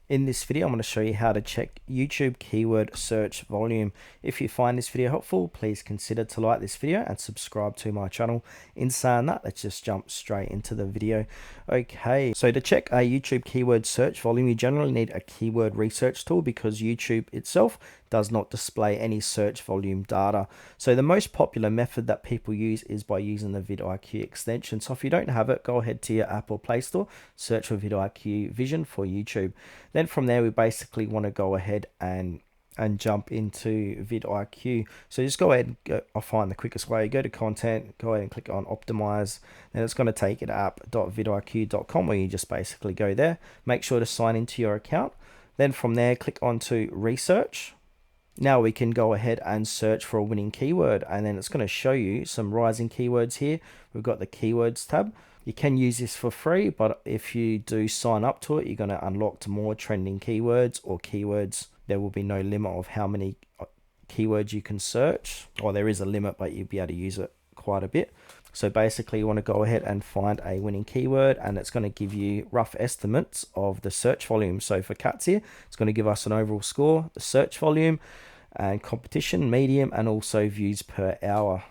In this video, I'm going to show you how to check YouTube keyword search volume. If you find this video helpful, please consider to like this video and subscribe to my channel. In saying that, let's just jump straight into the video. Okay, so to check a YouTube keyword search volume, you generally need a keyword research tool because YouTube itself does not display any search volume data. So the most popular method that people use is by using the vidIQ extension. So if you don't have it, go ahead to your App or Play Store, search for vidIQ Vision for YouTube. Then from there, we basically want to go ahead and jump into vidIQ. So just go ahead and I'll find the quickest way. Go to content, go ahead and click on optimize. Then it's going to take you to app.vidiq.com where you just basically go there. Make sure to sign into your account. Then from there, click onto research. Now we can go ahead and search for a winning keyword, and then it's going to show you some rising keywords here. We've got the keywords tab. You can use this for free, but if you do sign up to it, you're going to unlock more trending keywords or keywords. There will be no limit of how many keywords you can search, or there is a limit, but you'll be able to use it quite a bit. So basically you want to go ahead and find a winning keyword, and it's going to give you rough estimates of the search volume. So for cats here, it's going to give us an overall score, the search volume, and competition, medium, and also views per hour.